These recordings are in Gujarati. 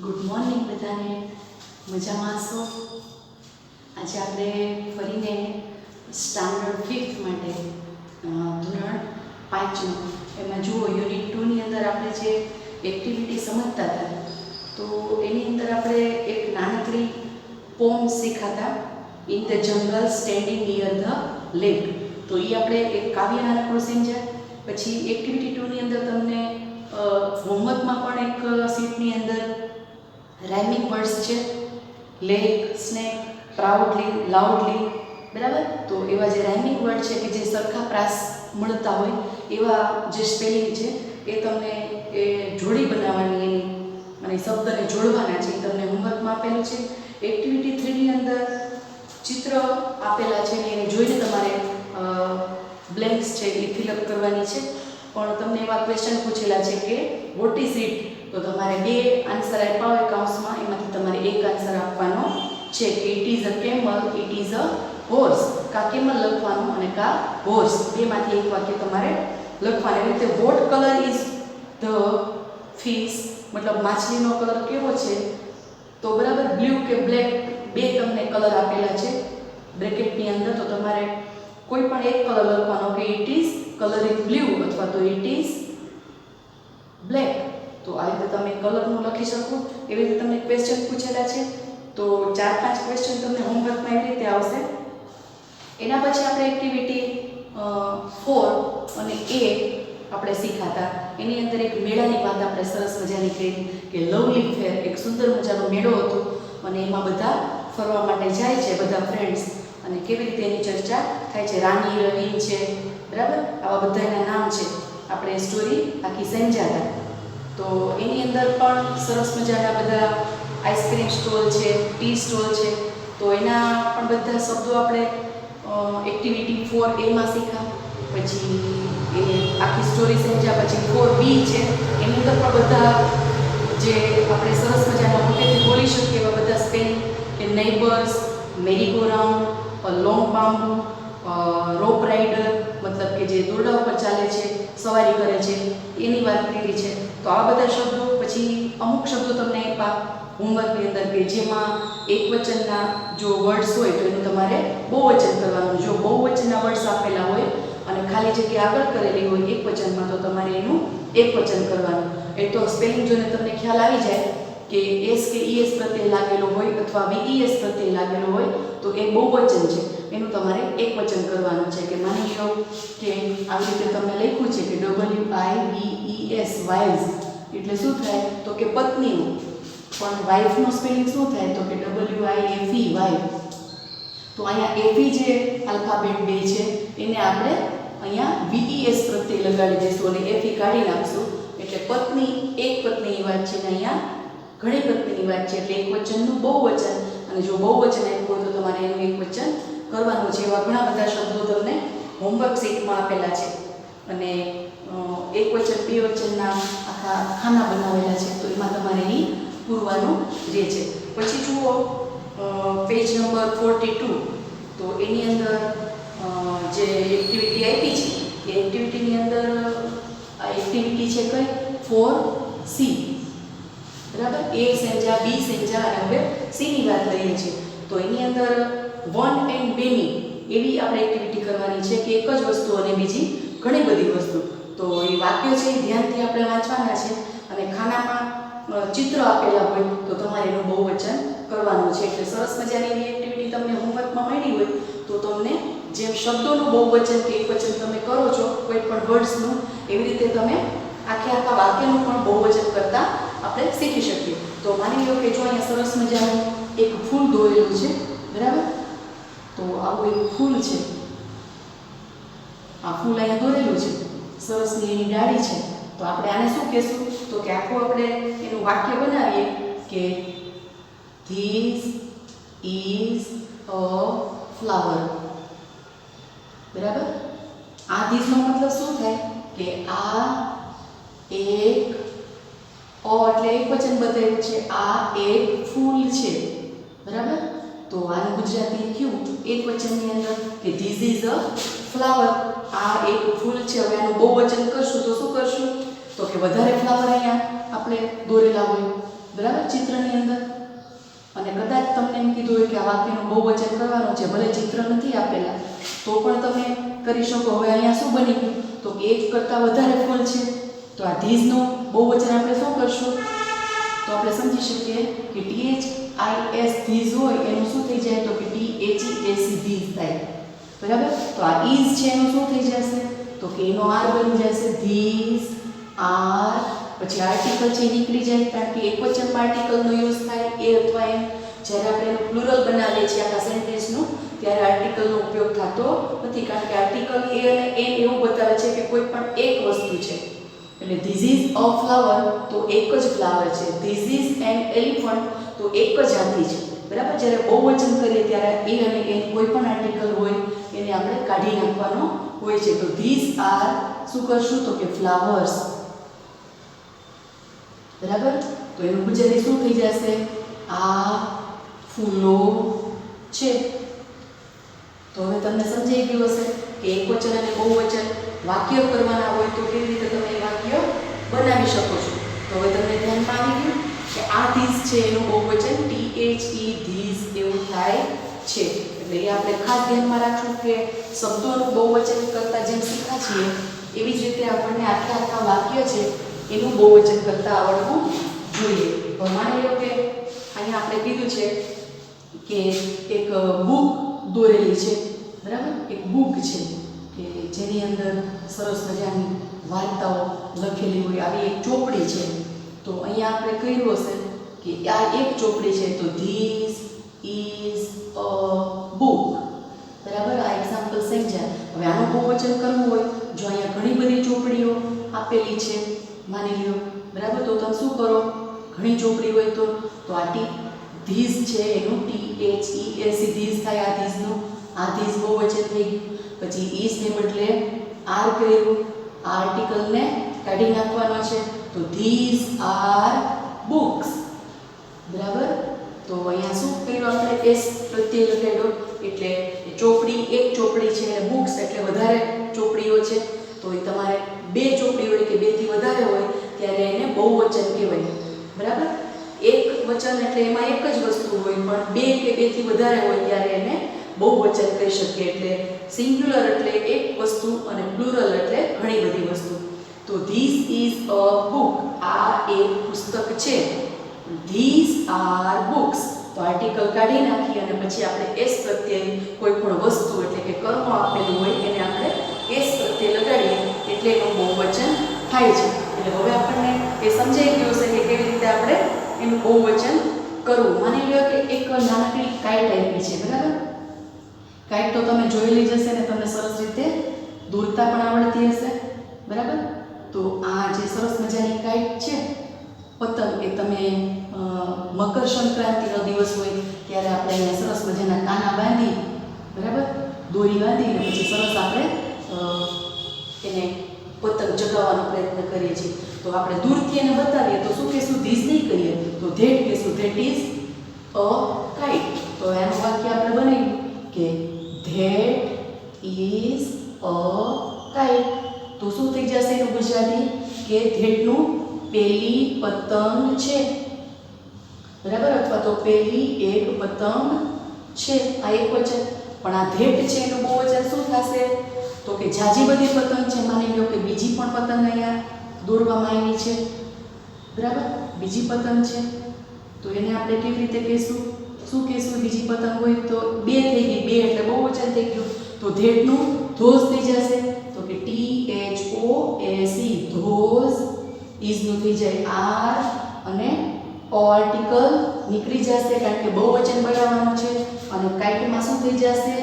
ગુડ મોર્નિંગ બધાને. મજામાં છો? આજે આપણે ફરીને સ્ટાન્ડર્ડ 5th માટે ધોરણ 5નું એમાં જુઓ યુનિટ 2ની અંદર આપણે જે એક્ટિવિટી સમજતા હતા તો એની અંદર આપણે એક નાનકડી પોમ શીખાતા, in the jungle standing near the lake. તો એ આપણે એક કાવ્ય નાનકડું સમજ્યા. પછી એક્ટિવિટી 2ની અંદર તમને હોમવર્કમાં પણ એક સીટની અંદર રાઇમિંગ વર્ડ્સ છે, લેક, સ્નેક, પ્રાઉડલી, લાઉડલી, બરાબર. તો એવા જે રાઇમિંગ વર્ડ છે કે જે સરખા પ્રાસ મળતા હોય એવા જે સ્પેલિંગ છે એ તમને એ જોડી બનાવવાની એની અને શબ્દને જોડવાના છે, એ તમને હોમવર્કમાં આપેલું છે. એક્ટિવિટી 3ની અંદર ચિત્ર આપેલા છે ને એને જોઈને તમારે બ્લેન્ક્સ છે એ ફિલઅપ કરવાની છે. પણ તમને એવા ક્વેશ્ચન પૂછેલા છે કે વોટ ઇઝ ઇટ, તો તમારે બે આન્સર આપ્યા હોય કાઉન્સમાં, એમાંથી તમારે એક આન્સર આપવાનો છે કે it is a camel, it is a horse. કા કેમલ લખવાનું અને કા હોર્સ, બેમાંથી એક વાક્ય તમારે લખવાનું. એવી રીતે what colour is the fish, મતલબ માછલીનો કલર કેવો છે, તો બરાબર બ્લુ કે બ્લેક બે તમને કલર આપેલા છે બ્રેકેટની અંદર. તો તમારે કોઈ પણ એક કલર લખવાનો કે it is colour is blue અથવા તો ઇટ ઇઝ બ્લેક. તો આ રીતે તમે કલરનું લખી શકો. એવી રીતે તમને ક્વેશ્ચન પૂછેલા છે. તો 4-5 ક્વેશ્ચન તમને હોમવર્કમાં એવી રીતે આવશે. એના પછી આપણે એક્ટિવિટી 4 અને A આપણે શીખાતા. એની અંદર એક મેળાની વાત આપણે સરસ મજાની કરી કે લવલી ફેર, એક સુંદર મજાનો મેળો હતો અને એમાં બધા ફરવા માટે જાય છે, બધા ફ્રેન્ડ્સ, અને કેવી રીતે એની ચર્ચા થાય છે. રાની, રહીમ છે, બરાબર, આવા બધા એના નામ છે. આપણે સ્ટોરી આખી સમજાતા. તો એની અંદર પણ સરસ મજાના બધા આઈસ્ક્રીમ સ્ટોલ છે, ટી સ્ટોલ છે. તો એના પણ બધા શબ્દો આપણે એક્ટિવિટી 4A માં શીખા. પછી એ આખી સ્ટોરી સમજ્યા. પછી 4B છે, એની અંદર પણ બધા જે આપણે સરસ મજાના મોટેથી બોલી શકીએ એવા બધા સ્પેલિંગ કે neighbours, merry go round, long bamboo, rope rider, મતલબ કે જે દોરડા ઉપર ચાલે છે, સવારી કરે છે, એની વાત કરી છે. તો આ બધા શબ્દો. પછી અમુક શબ્દો તમને આપ્યા હોમવર્કની અંદર કે જેમાં એકવચનના જો વર્ડ્સ હોય તો એનું તમારે બહુવચન કરવાનું. જો બહુવચનના વર્ડ્સ આપેલા હોય અને ખાલી જગ્યા આગળ કરેલી હોય એકવચનમાં, તો તમારે એનું એકવચન કરવાનું. એ તો સ્પેલિંગ જોઈને તમને ખ્યાલ આવી જાય કે એસ કે ઈએસ પ્રત્યે લાગેલો હોય અથવા વીઈએસ પ્રત્યે લાગેલો હોય તો એ બહુવચન છે, એનું તમારે એકવચન કરવાનું છે. કે માની લો કે આવી રીતે તમને લખ્યું છે કે WIVES, વાઇવ્સ, એટલે શું થાય તો કે પત્નીઓ. પણ વાઇફનો સ્પેલિંગ શું થાય તો કે WIFE, વાઇફ. તો અહીંયા એફી જે આલ્ફાબેટ બે છે એને આપણે અહીંયા VES પ્રત્યે લગાડી દઈશું અને એફી કાઢી નાખશું. એટલે પત્ની, એક પત્નીની વાત છે ને અહીંયા ઘણી પત્નીની વાત છે. એટલે એકવચનનું બહુવચન, અને જો બહુવચન આપ્યું હોય તો તમારે એનું એકવચન કરવાનું છે. એવા ઘણા બધા શબ્દો તમને હોમવર્ક શીટમાં આપેલા છે. અને એકવચન બેવચનના આખા ખાના બનાવેલા છે, તો એમાં તમારે અહીં પૂરવાનું રહે છે. પછી જુઓ પેજ નંબર 42. તો એની અંદર જે એક્ટિવિટી આપી છે એ એક્ટિવિટીની અંદર આ એક્ટિવિટી છે કઈ 4C, બરાબર. A સમજ્યા, B સમજ્યા અને હવે C ની વાત કરીએ છીએ. તો એની અંદર 1 and 2ની એવી આપણે એક્ટિવિટી કરવાની છે કે એક જ વસ્તુ અને બીજી ઘણી બધી વસ્તુ. તો એ વાક્યો છે એ ધ્યાનથી આપણે વાંચવાના છે. અને ખાનામાં ચિત્ર આપેલા હોય તો તમારે એનું બહુવચન કરવાનું છે. એટલે સરસ મજાની એવી એક્ટિવિટી તમને હોમવર્કમાં મળી હોય તો તમને જેમ શબ્દોનું બહુવચન કે એકવચન તમે કરો છો કોઈ પણ વર્ડ્સનું, એવી રીતે તમે આખા વાક્યનું પણ બહુવચન કરતા આપણે શીખી શકીએ. તો માની લો કે જો અહીંયા સરસ મજાનું એક ફૂલ દોરેલું છે, બરાબર. તો આવું એક ફૂલ છે, આ ફૂલ અહીંયા દોરેલું છે, સરસની એની ડાળી છે. તો આપણે આને શું કહેશું તો કે આખું આપણે એનું વાક્ય બનાવીએ કે ધીસ ઇઝ અ ફ્લાવર, બરાબર. આ ધીસનો મતલબ શું થાય કે આ એક, એટલે એકવચન બતાવ્યું છે, આ એક ફૂલ છે, બરાબર. તો આનું ગુજરાતી કયું એકવચનની અંદર કે ધીસ ઇઝ અ ફ્લાવર, આ એક ફૂલ છે. હવે આનું બહુવચન કરશું તો શું કરશું તો કે વધારે ફ્લાવર અહીંયા આપણે દોરેલા હોય બરાબર, ચિત્રની અંદર. અને કદાચ તમને એમ કીધું હોય કે આ વાક્યનું બહુવચન કરવાનું છે, ભલે ચિત્ર નથી આપેલા તો પણ તમે કરી શકો. હવે અહીંયા શું બની ગયું તો કે એક કરતાં વધારે ફૂલ છે, તો આ ધીઝનું બહુવચન આપણે શું કરશું તો આપણે સમજી શકીએ કે THIS ધીઝ હોય એનું શું થઈ જાય તો કે THEAC ધીઝ થાય. બરાબર, તો આ ઇઝ છે એનું શું થઈ જશે તો કે એનો આર બની જશે ધીઝ આર. પછી આર્ટિકલ છે નીકળી જાય, કારણ કે એકવચનમાં આર્ટિકલનો યુઝ થાય એ અથવા એમ. જ્યારે આપણે એનું પ્લુરલ બનાવીએ છીએ આખા સેન્ટેન્સનું ત્યારે આર્ટિકલનો ઉપયોગ થતો નથી, કારણ કે આર્ટિકલ એ અને એન એવું બતાવે છે કે કોઈ પણ એક વસ્તુ છે. એટલે ધીસ ઇઝ અ ફ્લાવર તો એક જ ફ્લાવર છે, ધીસ ઇઝ એન એલિફન્ટ તો એક જ હાથી છે. બરાબર, જ્યારે બહુવચન કરીએ ત્યારે એ અને એન કોઈ પણ આર્ટિકલ હોય એને આપણે કાઢી નાખવાનો હોય છે. તો ધીસ આર શું કરશું તો કે ફ્લાવર્સ. બરાબર, તો એનું ગુજરાતી શું થઈ જશે આ ફૂલો છે. તો હવે તમને સમજાઈ ગયું હશે કે એકવચન અને બહુવચન વાક્ય કરવાના હોય તો કેવી રીતે તમે એ વાક્ય બનાવી શકો છો. તો હવે તમને ધ્યાનમાં આવી ગયું કે આ ધીસ છે એનું બહુવચન THE ધીસ એવું થાય છે. એટલે એ આપણે ખાસ ધ્યાનમાં રાખવું કે શબ્દોનું બહુવચન કરતા જેમ શીખા છીએ એવી જ રીતે આપણને આખા વાક્ય છે એનું બહુવચન કરતા આવડવું જોઈએ. તો માની લો કે અહીંયા આપણે કીધું છે કે એક બુક દોરેલી છે. બરાબર, એક બુક છે કે જેની અંદર સરસ મજાની વાર્તાઓ લખેલી હોય આવી એક ચોપડી છે. તો અહીંયા આપણે કહ્યું હશે કે આ એક ચોપડી છે તો ધીસ ઇઝ અ બુક. બરાબર, આ એક્ઝામ્પલ સમજ્યા. હવે આનું બહુવચન કરવું હોય, જો અહીંયા ઘણી બધી ચોપડીઓ આપેલી છે માની લ્યો, બરાબર, તો તમે શું કરો ઘણી ચોપડી હોય તો આ ધીસ છે એનું THEAC ધીસ થાય. આ ધીસનું આ ધીસ બહુવચન થઈ ગયું. પછી ઇઝ ને બદલે આર કર્યું, આ આર્ટિકલને કાઢી નાખવાનો છે તો ધીસ આર બુક્સ. બરાબર, તો અહીંયા શું કર્યું આપણે એસ પ્રત્યય લગાડ્યો એટલે ચોપડી એક ચોપડી છે અને બુક્સ એટલે વધારે ચોપડીઓ છે. તો એ તમારે બે ચોપડી હોય કે બેથી વધારે હોય ત્યારે એને બહુવચન કહેવાય. બરાબર, એક વચન એટલે એમાં એક જ વસ્તુ હોય, પણ બે કે બેથી વધારે હોય ત્યારે એને બહુવચન કહી શકીએ. એટલે સિંગ્યુલર એટલે એક વસ્તુ અને પ્લુરલ એટલે ઘણી બધી વસ્તુ. તો ધીસ ઇઝ અ બુક, આ એક પુસ્તક છે. ધીસ આર બુક્સ, તો આર્ટિકલ કાઢી નાખી અને પછી આપણે એસ પ્રત્યય કોઈ પણ વસ્તુ એટલે કે કર્મ આપેલું હોય એને આપણે એસ પ્રત્યય લગાડીએ એટલે એનું બહુવચન થાય છે. એટલે હવે આપણને એ સમજાઈ ગયું છે કે કેવી રીતે આપણે એનું બહુવચન કરવું. માની લો કે એક નાનકડી કાઈટ આપી છે. બરાબર, કાઈટ તો તમે જોયેલી જ હશે ને તમને સરસ રીતે દોરતા પણ આવડતી હશે. બરાબર, તો આ જે સરસ મજાની કાઈટ છે પતંગ, એ તમે મકર સંક્રાંતિનો દિવસ હોય ત્યારે આપણે અહીંયા સરસ મજાના કાના બાંધી, બરાબર, દોરી બાંધીને પછી સરસ આપણે એને પતંગ ચગાવવાનો પ્રયત્ન કરીએ છીએ. તો આપણે દૂરથી એને બતાવીએ તો શું કહેશું ધીસ નહીં કહીએ તો ધેટ કહેશું, ધેટ ઇઝ અ કાઈટ. તો એનું વાક્ય આપણે બનાવ્યું કે ધેટ ઇઝ અ કાઈટ. તો શું થઈ જશે એનું ગુજરાતી કે ધેટનું પેલી પતંગ છે. બરાબર, અથવા તો પેલી એક પતંગ છે. આ એક વચન. પણ આ ધેટ છે એનું બહુવચન શું થશે તો કે જાજી બધી પતંગ છે. માની લો કે બીજી પણ પતંગ અહીંયા દોરવામાં આવી છે. બરાબર, બીજી પતંગ છે તો એને આપણે કેવી રીતે કહીશું, શું કહીશું? બીજી પતંગ હોય તો બે થઈ ગઈ, બે એટલે બહુવચન થઈ ગયું. તો ધેટનું ધોઝ થઈ જશે તો કે THOAC ધોઝ. ઇઝનું થઈ જાય આર અને આર્ટિકલ નીકળી જશે કારણ કે બહુવચન બનાવવાનું છે. અને કાઈટમાં શું થઈ જશે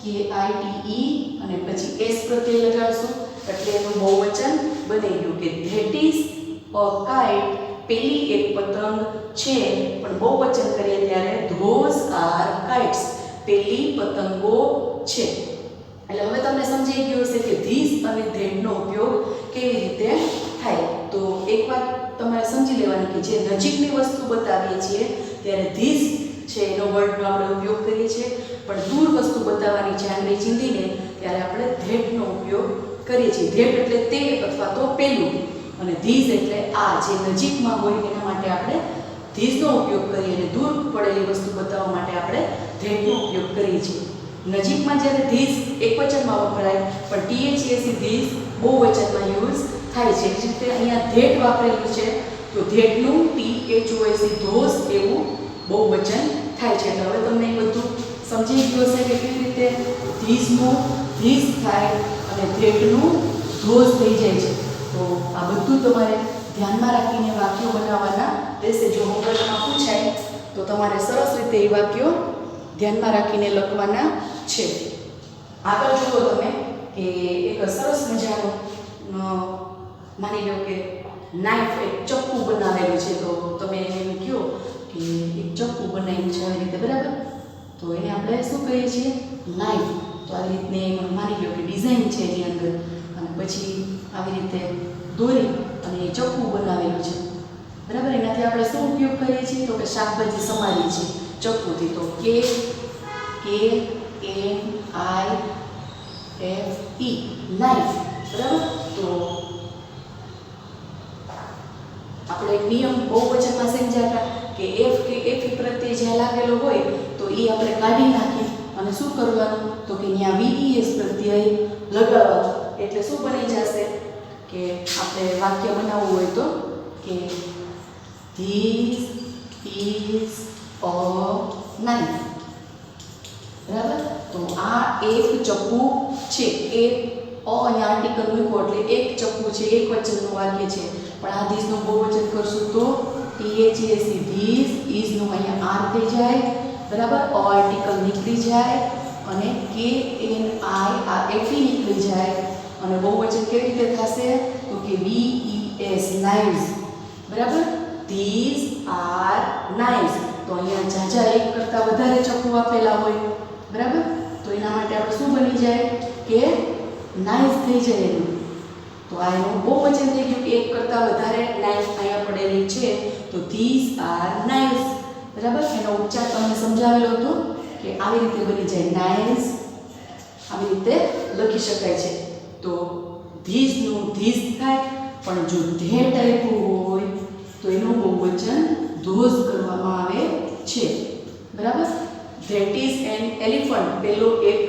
KITE અને પછી એસ પ્રત્યય લગાડશું એટલે એનું બહુવચન બની ગયું કે ધેટ ઇઝ અ કાઈટ, પેલી એક પતંગ છે. પણ બહુવચન કરીએ ત્યારે ધોઝ આર કાઇટ્સ, પેલી પતંગો છે. એટલે હવે તમને સમજાઈ ગયું હશે કે ધીસ અને ધેટનો ઉપયોગ કેવી રીતે થાય. તો એક વાત તમારે સમજી લેવાની કે જે નજીકની વસ્તુ બતાવીએ છીએ ત્યારે ધીસ છે એનો વર્ડનો આપણે ઉપયોગ કરીએ છીએ, પણ દૂર વસ્તુ બતાવવાની છે આંગળી ચીંધીને ત્યારે આપણે ધેટનો ઉપયોગ કરીએ છીએ. ધેટ એટલે તે અથવા તો પેલું અને ધીસ એટલે આ જે નજીકમાં હોય એના માટે આપણે ધીઝનો ઉપયોગ કરી અને દૂર પડેલી વસ્તુ બતાવવા માટે આપણે ધેટનો ઉપયોગ કરીએ છીએ. નજીકમાં જ્યારે ધીઝ એકવચનમાં વપરાય પણ THESE ધીઝ બહુવચનમાં યુઝ થાય છે. એ જ રીતે અહીંયા ધેટ વાપરેલું છે તો ધેટનું THOSE ધોઝ એવું બહુવચન થાય છે. એટલે હવે તમને એ બધું સમજી ગયું હશે કે કેવી રીતે ધીઝનું ધીઝ થાય અને ધેટનું ધોઝ થઈ જાય છે. તો આ બધું તમારે ધ્યાનમાં રાખીને વાક્યો બનાવવાના રહેશે. જો હોમવર્કમાં પૂછાય તો તમારે સરસ રીતે એ વાક્યો ધ્યાનમાં રાખીને લખવાના છે. આગળ જુઓ તમે કે એક સરસ મજાનું માની લો કે નાઇફ એક ચપ્પુ બનાવેલું છે. તો તમે એમ કહો કે એક ચપ્પુ બનાવ્યું છે આવી રીતે, બરાબર? તો એને આપણે શું કહીએ છીએ? નાઇફ. તો આવી રીતને માની લો કે ડિઝાઇન છે એની અંદર અને પછી આવી રીતે દોરી અને એ ચપ્પુ બનાવેલું છે, બરાબર? એનાથી આપણે શું ઉપયોગ કરીએ છીએ? તો કે શાકભાજી સમારીએ છીએ ચપ્પુથી. તો KNIFE નાઇફ, બરાબર? તો આપણે એક નિયમ બહુવચનમાં સમજ્યા કે F કે FE પ્રત્યય જ્યાં લાગેલો હોય તો એ આપણે કાઢી નાખી અને શું કરવાનું? તો કે ત્યાં VES પ્રત્યય લગાવવાનું. એટલે શું બની જશે કે આપણે વાક્ય બનાવવું હોય તો કે This is a knife, બરાબર? તો આ એક ચપ્પુ છે. અહીંયા આર્ટિકલ મૂક્યો એટલે એક ચપ્પુ છે, એક વચનનું વાક્ય છે. પણ આ ધીસનું બહુવચન કરશું તો THESE ધીસ, ઇઝનું અહીંયા આર થઈ જાય, બરાબર? આર્ટિકલ નીકળી જાય અને KNI આ FE નીકળી જાય અને બહુવચન કેવી રીતે થશે? તો કે VES knives, બરાબર? These are knives. તો અહીંયા જાજા એક કરતાં વધારે ચપ્પુ આપેલા હોય, બરાબર? તો એના માટે આપણે શું બની જાય કે નાઇફ થઈ જાય એનું. તો આ એનું બહુવચન થઈ ગયું કે એક કરતાં વધારે નાઇફ અહીંયા પડેલી છે. તો these are knives, બરાબર? એનો ઉચ્ચાર તમને સમજાવેલો હતો કે આવી રીતે બની જાય knives, આવી રીતે લખી શકાય છે. તો ધીસનું ધીસ થાય પણ જો ધેટ આપ્યું હોય તો એનું બહુવચન ધોઝ કરવામાં આવે છે, બરાબર? That is an elephant. પેલો એક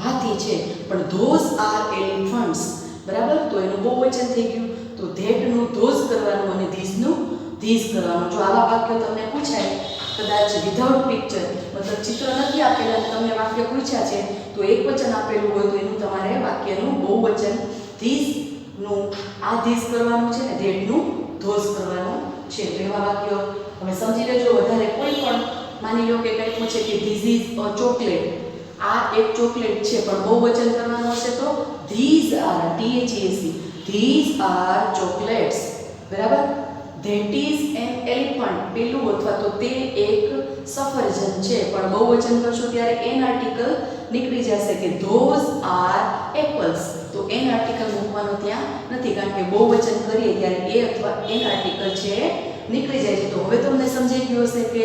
હાથી છે પણ ધોઝ આર એલિફન્ટ્સ, બરાબર? તો એનું બહુવચન થઈ ગયું. તો ધેટનું ધોઝ કરવાનું અને ધીસનું ધીસ કરવાનું. જો આવા વાક્યો તમને પૂછાય કદાચ વિધાઉટ પિક્ચર, મતલબ ચિત્ર નથી આપેલા અને તમને વાક્ય પૂછ્યા છે તો એક વચન આપેલું હોય તો એનું તમારે વાક્યનું બહુવચન ધીસનું આ ધીસ કરવાનું છે ને ધેટનું ધોઝ કરવાનું છે. તો એવા વાક્યો તમે સમજી લેજો. વધારે કોઈ પણ માની લો કે કંઈ પૂછે કે ધીસ ઇઝ અ ચોકલેટ, આ એક ચોકલેટ છે પણ બહુવચન કરવાનું હશે તો these are, THESE these are chocolates, બરાબર? That is an elephant. પેલું અથવા તો તે એક સફરજન છે પણ બહુવચન કરશો ત્યારે એન આર્ટિકલ નીકળી જશે કે ધોઝ આર એપલ્સ. તો એન આર્ટિકલ મૂકવાનો ત્યાં નથી કારણ કે બહુવચન કરીએ ત્યારે એ અથવા એન આર્ટિકલ છે નીકળી જાય છે. તો હવે તમને સમજાઈ ગયું હશે કે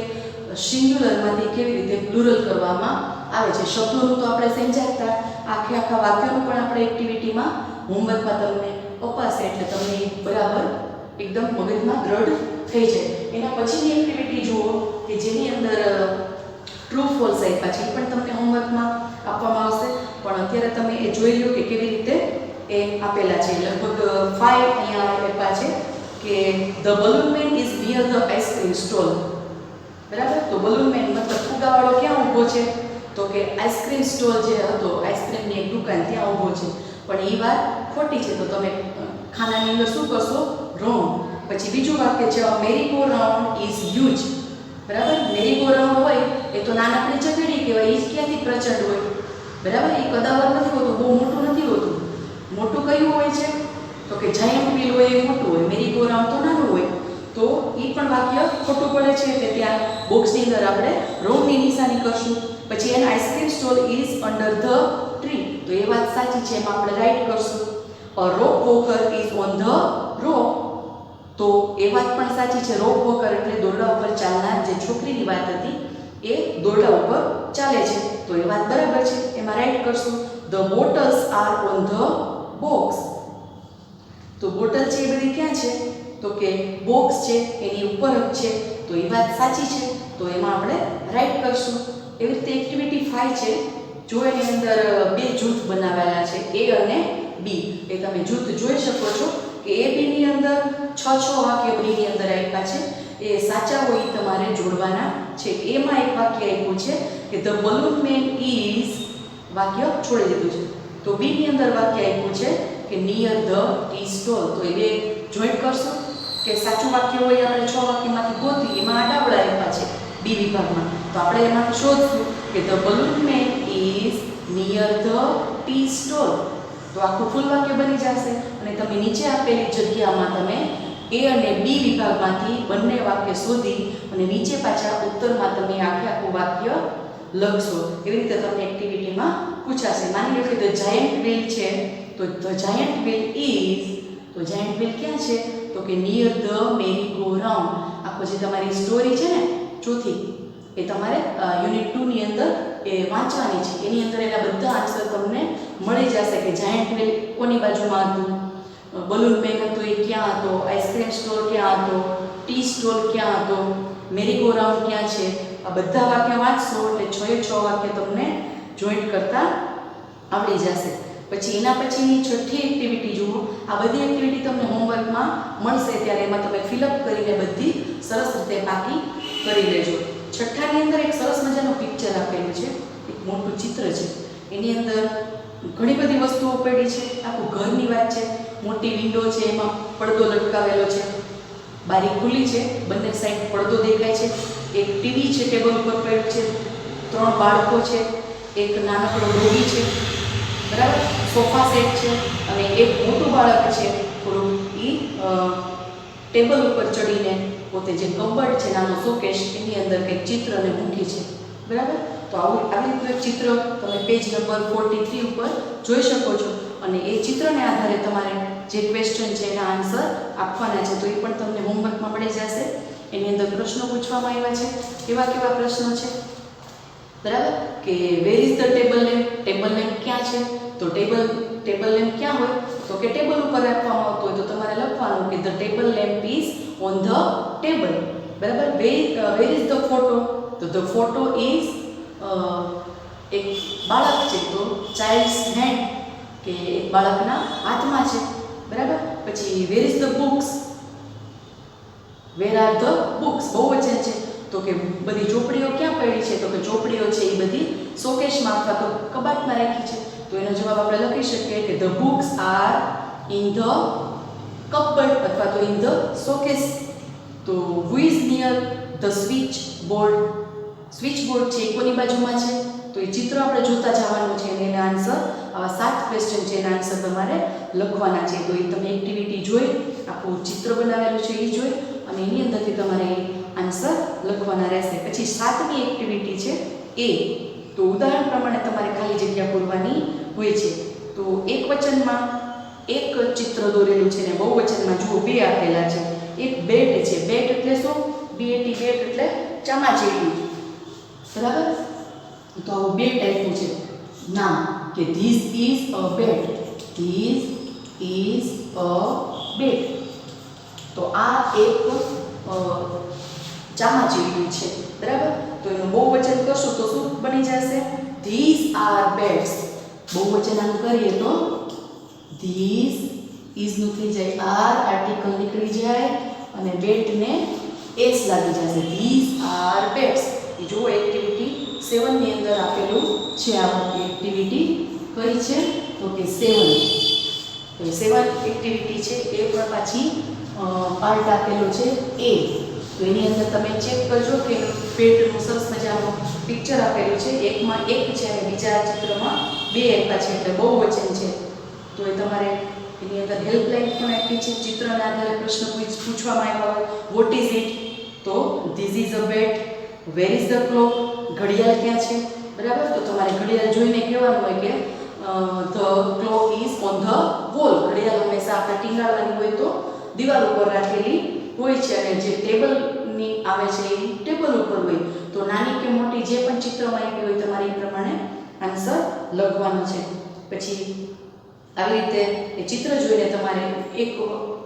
સિંગ્યુલરમાંથી કેવી રીતે પ્લુરલ કરવામાં આવે છે. શબ્દોનું તો આપણે સમજાવતા, આખા વાક્યોનું પણ આપણે એક્ટિવિટીમાં હોમવર્કમાં તમને અપાશે એટલે તમને બરાબર એકદમ મગજમાં દ્રઢ થઈ જાય. એના પછીની એક્ટિવિટી જુઓ કે જેની અંદર ટ્રુ ફોલ્સ આપ્યા છે એ પણ તમને હોમવર્કમાં આપવામાં આવશે. પણ અત્યારે તમે એ જોઈ લો કે કેવી રીતે એ આપેલા છે. લગભગ 5 અહીંયા આપ્યા છે કે the balloon man is near the ice cream stall, બરાબર? તો બલૂન મેન મતલબ ફુગાવાળો ક્યાં ઊભો છે? તો કે આઈસ્ક્રીમ સ્ટોલ જે હતો આઈસ્ક્રીમની એક દુકાન ત્યાં ઊભો છે. પણ એ વાત ખોટી છે. તો તમે ખાનાની અંદર શું કરશો? રોંગ. પછી બીજું વાક્ય છે મેરી ગો રાઉન્ડ ઇઝ હ્યુજ, બરાબર? મેરી ગો રાઉન્ડ હોય એ તો નાનકડી ચકડી કહેવાય, એ ક્યાંથી પ્રચંડ હોય, બરાબર? એ કદાવર નથી હોતું, બહુ મોટું નથી હોતું. મોટું કયું હોય છે? તો કે જાયન્ટ વ્હીલ હોય એ મોટું હોય, મેરી ગો રાઉન્ડ તો નાનું હોય. તો એ પણ વાક્ય ખોટું પડે છે એટલે ત્યાં બોક્સની અંદર આપણે રોંગની નિશાની કરશું. પછી an ice cream stall is under the tree, તો એ વાત સાચી છે એમાં આપણે રાઈટ કરશું. A rock walker is on the rock, તો એ વાત પણ સાચી છે. રોક વોકર એટલે દોરડા ઉપર ચાલનાર, જે છોકરીની વાત હતી એ દોરડા ઉપર ચાલે છે તો એ વાત બરાબર છે, એમાં રાઈટ કરશું. The bottles are on the box, તો બોટલ છે એ બધી ક્યાં છે? તો કે બોક્સ છે એની ઉપર જ છે, તો એ વાત સાચી છે, તો એમાં આપણે રાઈટ કરશું. એવી રીતે એક્ટિવિટી 5 છે. જો એની અંદર બે જૂથ બનાવેલા છે A અને B. એ તમે જૂથ જોઈ શકો છો કે A B ની અંદર 6 વાક્ય B ની અંદર આપ્યા છે. એ સાચા હોય એ તમારે જોડવાના છે. એમાં એક વાક્ય આપ્યું છે કે ધ બલૂન મેન ઇઝ, વાક્ય છોડી દીધું છે. તો B ની અંદર વાક્ય આપ્યું છે કે નિયર ધ ટી સ્ટોલ. તો એ બે જોઈન્ટ કરશો કે સાચું વાક્ય હોય આપણે 6 વાક્યમાંથી ગોતી, એમાં આડાવડા આપ્યા છે B વિભાગમાં. તો આપણે એમાં શોધશું કે the balloon man is near the tea stall. તો આખું ફૂલ વાક્ય બની જશે અને તમે નીચે આપેલી જગ્યામાં તમે A અને B વિભાગમાંથી બંને વાક્ય શોધી અને નીચે પાછા ઉત્તરમાં તમે આખું વાક્ય લખશો. એવી રીતે તમને એક્ટિવિટીમાં પૂછાશે. માની લો કે ધ જાયન્ટ વ્હીલ છે, તો ધ જાયન્ટ વ્હીલ ઇઝ, તો જાયન્ટ વ્હીલ ક્યાં છે? તો કે near the merry go round. આખો જે તમારી સ્ટોરી છે ને ચોથી, એ તમારે યુનિટ 2 ની અંદર એ વાંચવાની છે. એની અંદર એના બધા આન્સર તમને મળી જશે કે જાયન્ટ વ્હીલ કોની બાજુમાં હતું, બલૂન મેન હતો એ ક્યાં હતો, આઈસ્ક્રીમ સ્ટોર ક્યાં હતો, ટી સ્ટોલ ક્યાં હતો, મેરી ગો રાઉન્ડ ક્યાં છે. આ બધા વાક્ય વાંચશો એટલે 6 વાક્ય તમને જોઈન્ટ કરતા આવડી જશે. પછી એના પછીની છઠ્ઠી એક્ટિવિટી જુઓ. આ બધી એક્ટિવિટી તમને હોમવર્કમાં મળશે ત્યારે એમાં તમે ફિલઅપ કરીને બધી સરસ રીતે પાકી કરી લેજો. છઠ્ઠાની અંદર એક સરસ મજાનું પિક્ચર આપેલું છે, એક મોટું ચિત્ર છે. એની અંદર ઘણી બધી વસ્તુઓ પડી છે. આખું ઘરની વાત છે. મોટી વિન્ડો છે, એમાં પડદો લટકાવેલો છે, બારી ખુલ્લી છે, બંને સાઈડ પડદો દેખાય છે. એક ટીવી છે, ટેબલ ઉપર પડ્યું છે, 3 બાળકો છે, એક નાનકડો ડોગી છે, બરાબર, સોફા સેટ છે અને એક મોટું બાળક છે થોડું એ ટેબલ ઉપર ચડીને પોતે જે કબડ છે નાનો શોકેશ એની અંદર કંઈક ચિત્રને મૂકી છે, બરાબર. તો આવી રીતનું ચિત્ર તમે પેજ નંબર 43 ઉપર જોઈ શકો છો અને એ ચિત્રને આધારે તમારે જે ક્વેશ્ચન છે એના આન્સર આપવાના છે. તો એ પણ તમને હોમવર્કમાં મળી જશે. એની અંદર પ્રશ્નો પૂછવામાં આવ્યા છે. કેવા કેવા પ્રશ્નો છે, બરાબર, કે વેર is the table lamp, table lamp ક્યાં છે? તો ટેબલ લેમ્પ ક્યાં હોય? તો કે ટેબલ ઉપર રાખવામાં આવતો હોય તો તમારે લખવાનું કે the table lamp is on the table, બરાબર. Where is the photo? તો ધ ફોટો ઇઝ એક બાળક છે તો ચાઇલ્ડ્સ હેન્ડ, કે એક બાળકના હાથમાં છે, બરાબર. પછી વેર is the books? Where are the books બહુવચન છે તો કે બધી ચોપડીઓ ક્યાં પડી છે? તો કે ચોપડીઓ છે એ બધી શોકેશમાં અથવા તો કબાટમાં રાખી છે. તો એનો જવાબ આપણે લખી શકીએ કે the books are in the cupboard અથવા તો ઇન ધ શોકેસ. તો who is near the switch board? Switch board છે એ કોની બાજુમાં છે? તો એ ચિત્ર આપણે જોતા જવાનું છે અને એના આન્સર, આવા 7 ક્વેશ્ચન છે એના આન્સર તમારે લખવાના છે. તો એ તમે એક્ટિવિટી જોઈ, આખું ચિત્ર બનાવેલું છે એ જોઈ અને એની અંદરથી તમારે આન્સર લખવાના રહેશે. પછી 7મી એક્ટિવિટી છે એ. તો ઉદાહરણ પ્રમાણે તમારે ખાલી જગ્યા પૂરવાની હોય છે. તો એક વચનમાં એક ચિત્ર દોરેલું છે ને બહુવચનમાં જુઓ 2 આપેલા છે. એક બેટ છે. બેટ એટલે શું? BAT, બેટ એટલે ચામાચીડિયું, બરાબર. તો આવું બેટ આપ્યું છે નામ કે this is a bat, this is a bat. તો આ એક ચામાચીડિયું છે, બરાબર. તો એનું બહુવચન કરશું તો શું બની જશે? ધીસ આર બેટ્સ. બહુવચન આમ કરીએ તો ધીસ ઇઝ નું થઈ જાય આર, આર્ટિકલ નીકળી જાય અને બેટને એસ લાગી જશે. ધીસ આર બેટ્સ. એ જો એક્ટિવિટી 7 ની અંદર આપેલું છે. આ એક્ટિવિટી કઈ છે? તો કે 7. તો 7 એક્ટિવિટી છે એ પણ પાછી પાર્ટ આપેલો છે એ. તો એની અંદર તમે ચેક કરજો કે પેટનું સરસ મજાનું પિક્ચર આપેલું છે. એકમાં એક છે અને બીજા ચિત્રમાં 2 આપ્યા છે એટલે બહુવચન છે. તો એ તમારે એની અંદર હેલ્પલાઇન પણ આપી છે. ચિત્રના આધારે પ્રશ્ન પૂછવામાં આવ્યા હોય. What is it? તો this is a bat. Where is the clock? ઘડિયાળ ક્યાં છે? બરાબર. તો તમારે ઘડિયાળ જોઈને કહેવાનું હોય કે the clock is on the wall. ઘડિયાળ હંમેશા આપણે ટીંગાડવાની હોય તો દિવાલ ઉપર રાખેલી હોય છે અને જે ટેબલની આવે છે એ ટેબલ ઉપર હોય. તો નાની કે મોટી જે પણ ચિત્રમાં આપી હોય તમારે એ પ્રમાણે આન્સર લખવાનો છે. પછી આવી રીતે એ ચિત્ર જોઈને તમારે